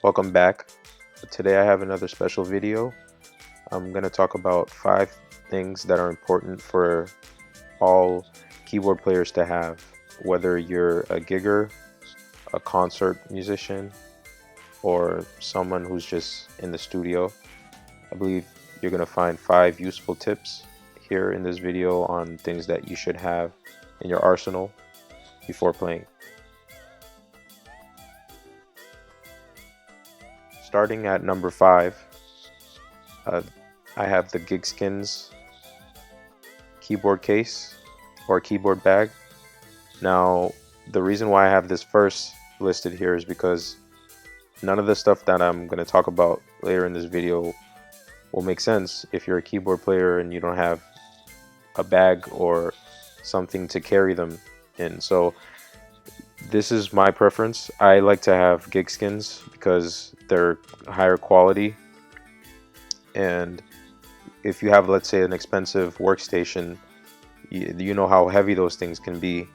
Welcome back. Today I have another special video. I'm going to talk about 5 things that are important for all keyboard players to have, whether you're a gigger, a concert musician, or someone who's just in the studio. I believe you're going to find 5 useful tips here in this video on things that you should have in your arsenal before playing. Starting at number 5, I have the Gigskins keyboard case or keyboard bag. Now, the reason why I have this first listed here is because none of the stuff that I'm going to talk about later in this video will make sense if you're a keyboard player and you don't have a bag or something to carry them in. So this is my preference. I like to have Gigskins because they're higher quality, and if you have, let's say, an expensive workstation, you know how heavy those things can be.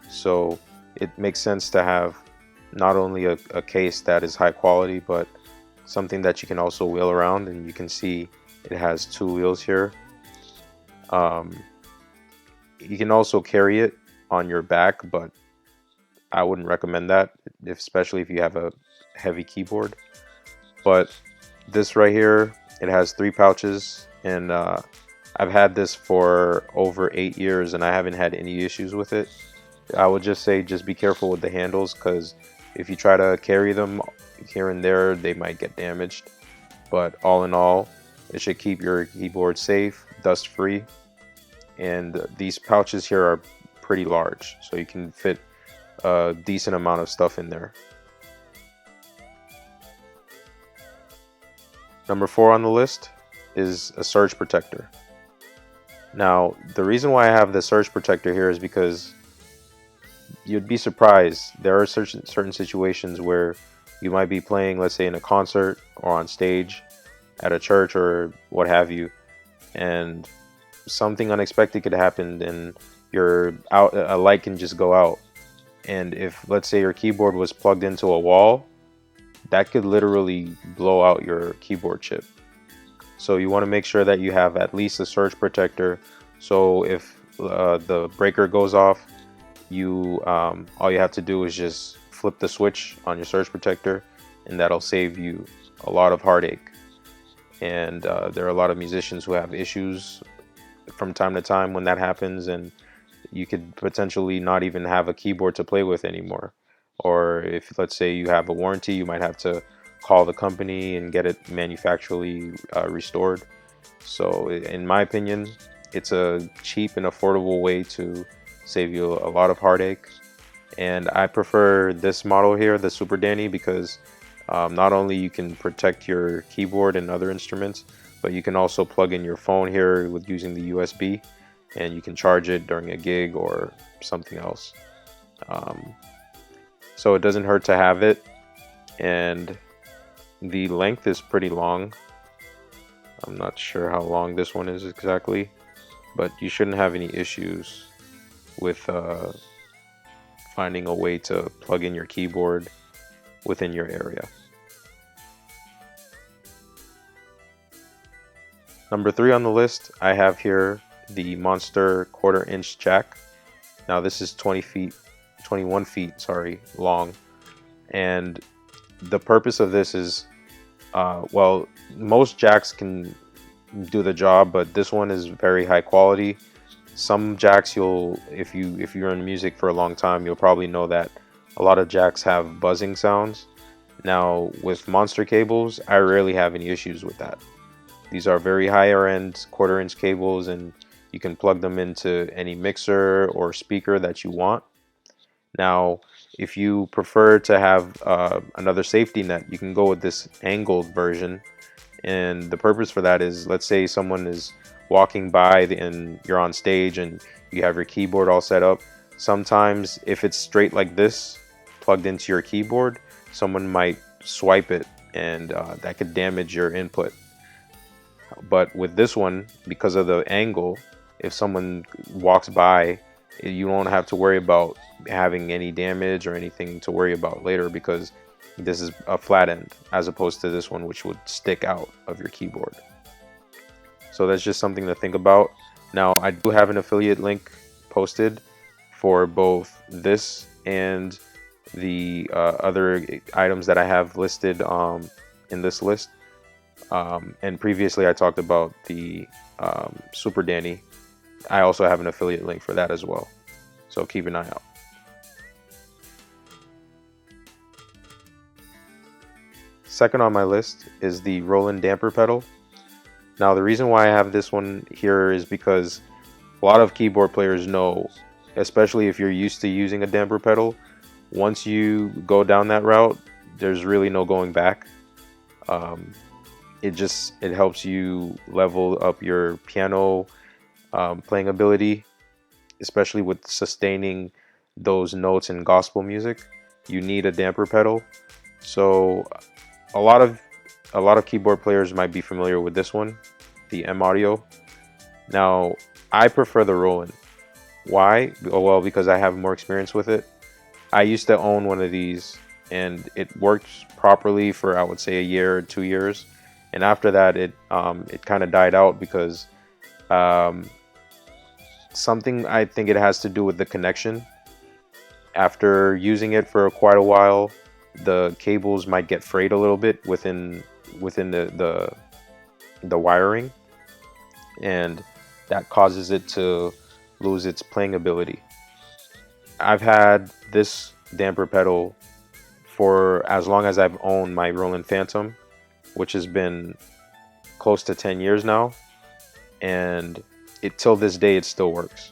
So it makes sense to have not only a case that is high quality, but something that you can also wheel around, and you can see it has 2 wheels here. You can also carry it on your back, but I wouldn't recommend that, especially if you have a heavy keyboard. But this right here, it has 3 pouches, and I've had this for over 8 years and I haven't had any issues with it. I would just say just be careful with the handles, because if you try to carry them here and there, they might get damaged. But all in all, it should keep your keyboard safe, dust free, and these pouches here are pretty large, so you can fit a decent amount of stuff in there. Number 4 on the list is a surge protector. Now, the reason why I have the surge protector here is because you'd be surprised. There are certain situations where you might be playing, let's say, in a concert or on stage at a church or what have you, and something unexpected could happen and a light can just go out. And if, let's say, your keyboard was plugged into a wall, that could literally blow out your keyboard chip. So you want to make sure that you have at least a surge protector, so if the breaker goes off, all you have to do is just flip the switch on your surge protector, and that'll save you a lot of heartache. And there are a lot of musicians who have issues from time to time when that happens, and you could potentially not even have a keyboard to play with anymore. Or if, let's say, you have a warranty, you might have to call the company and get it manufacturally restored. So in my opinion, it's a cheap and affordable way to save you a lot of heartache. And I prefer this model here, the SUPERDANNY, because not only you can protect your keyboard and other instruments, but you can also plug in your phone here with using the USB, and you can charge it during a gig or something else. So it doesn't hurt to have it, and the length is pretty long. I'm not sure how long this one is exactly, but you shouldn't have any issues with finding a way to plug in your keyboard within your area. Number 3 on the list, I have here the Monster 1/4-inch jack. Now this is 21 feet long, and the purpose of this is, well, most jacks can do the job, but this one is very high quality. Some jacks, if you're in music for a long time, you'll probably know that a lot of jacks have buzzing sounds. Now with Monster cables, I rarely have any issues with that. These are very higher end 1/4-inch cables, and you can plug them into any mixer or speaker that you want. Now, if you prefer to have another safety net, you can go with this angled version. And the purpose for that is, let's say someone is walking by and you're on stage and you have your keyboard all set up. Sometimes if it's straight like this, plugged into your keyboard, someone might swipe it, and that could damage your input. But with this one, because of the angle, if someone walks by, you won't have to worry about having any damage or anything to worry about later, because This is a flat end as opposed to this one, which would stick out of your keyboard. So that's just something to think about. Now, I do have an affiliate link posted for both this and the other items that I have listed in this list. And previously I talked about the SUPERDANNY. I also have an affiliate link for that as well. So keep an eye out. Second on my list is the Roland damper pedal. Now the reason why I have this one here is because a lot of keyboard players know, especially if you're used to using a damper pedal, once you go down that route, there's really no going back. It helps you level up your piano playing ability, especially with sustaining those notes in gospel music. You need a damper pedal. So a lot of keyboard players might be familiar with this one, the M Audio. Now, I prefer the Roland. Why? Well, because I have more experience with it. I used to own one of these, and it worked properly for, I would say, a year or 2 years. And after that, it kind of died out because something, I think it has to do with the connection. After using it for quite a while, the cables might get frayed a little bit within the wiring, and that causes it to lose its playing ability. I've had this damper pedal for as long as I've owned my Roland Phantom, which has been close to 10 years now, and till this day it still works.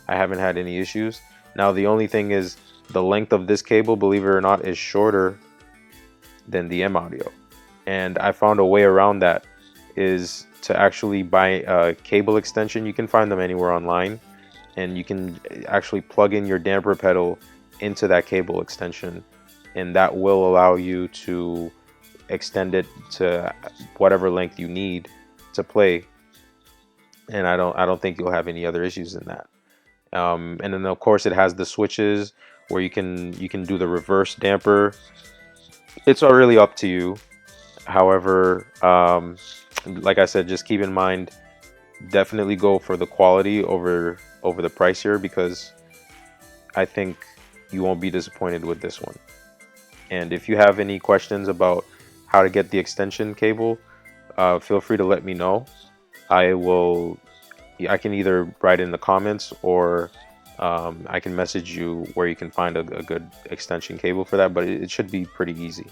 I haven't had any issues. Now the only thing is the length of this cable, believe it or not, is shorter than the M Audio, and I found a way around that is to actually buy a cable extension. You can find them anywhere online, and you can actually plug in your damper pedal into that cable extension, and that will allow you to extend it to whatever length you need to play. And I don't think you'll have any other issues in that. And then of course it has the switches where you can do the reverse damper. It's all really up to you. However, like I said, just keep in mind, definitely go for the quality over the price here, because I think you won't be disappointed with this one. And if you have any questions about how to get the extension cable, feel free to let me know. I can either write in the comments, or I can message you where you can find a good extension cable for that, but it should be pretty easy.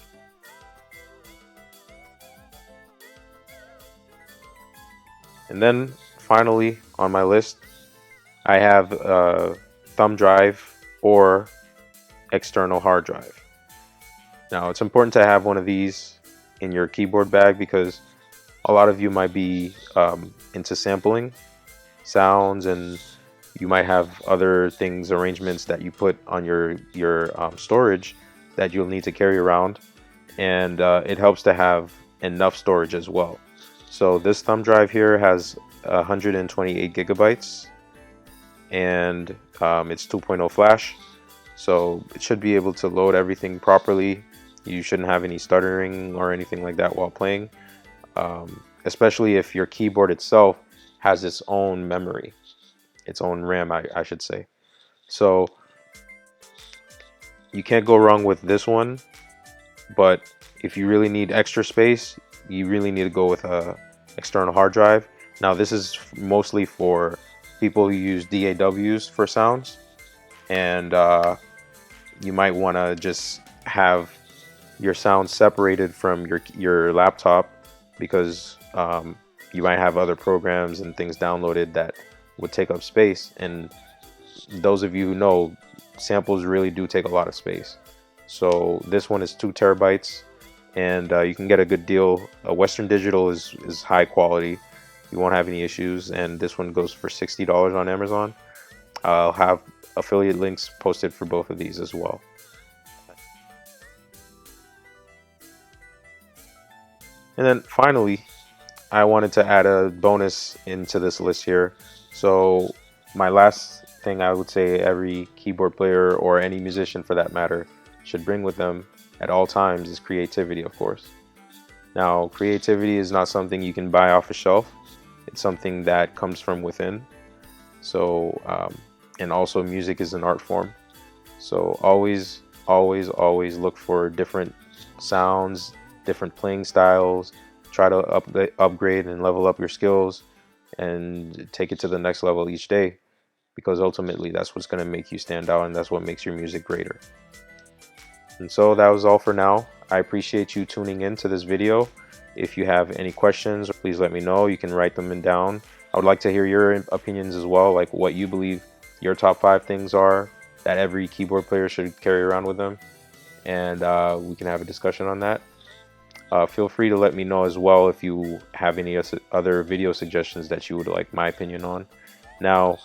And then finally on my list, I have a thumb drive or external hard drive. Now, it's important to have one of these in your keyboard bag because a lot of you might be into sampling sounds, and you might have other things, arrangements that you put on your storage that you'll need to carry around, and it helps to have enough storage as well. So this thumb drive here has 128 gigabytes, and it's 2.0 flash, so it should be able to load everything properly. You shouldn't have any stuttering or anything like that while playing, especially if your keyboard itself has its own memory, its own RAM, I should say. So you can't go wrong with this one, but if you really need extra space, you really need to go with a external hard drive. Now this is mostly for people who use DAWs for sounds, and you might want to just have your sound separated from your laptop, because you might have other programs and things downloaded that would take up space, and those of you who know, samples really do take a lot of space. So this one is 2 terabytes, and you can get a good deal. Western Digital is high quality. You won't have any issues, and this one goes for $60 on Amazon. I'll have affiliate links posted for both of these as well. And then finally, I wanted to add a bonus into this list here. So my last thing I would say every keyboard player, or any musician for that matter, should bring with them at all times is creativity, of course. Now, creativity is not something you can buy off a shelf. It's something that comes from within. So, and also music is an art form. So always, always, always look for different sounds, different playing styles. Try to upgrade and level up your skills and take it to the next level each day, because ultimately that's what's going to make you stand out and that's what makes your music greater. And so that was all for now. I appreciate you tuning in to this video. If you have any questions, please let me know. You can write them down. I would like to hear your opinions as well, like what you believe your top 5 things are that every keyboard player should carry around with them, and we can have a discussion on that. Feel free to let me know as well if you have any other video suggestions that you would like my opinion on. Now,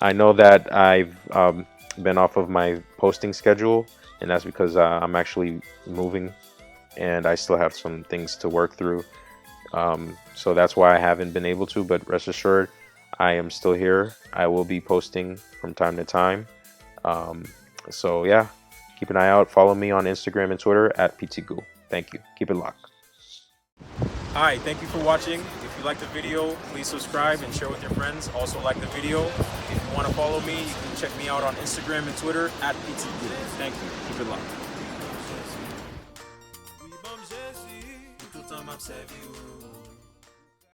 I know that I've been off of my posting schedule, and that's because I'm actually moving and I still have some things to work through. So that's why I haven't been able to, but rest assured, I am still here. I will be posting from time to time. So yeah, keep an eye out. Follow me on Instagram and Twitter at pititgou. Thank you. Keep it locked. Hi, thank you for watching. If you liked the video, please subscribe and share with your friends. Also like the video. If you want to follow me, you can check me out on Instagram and Twitter at pititgou. Thank you. Keep it locked.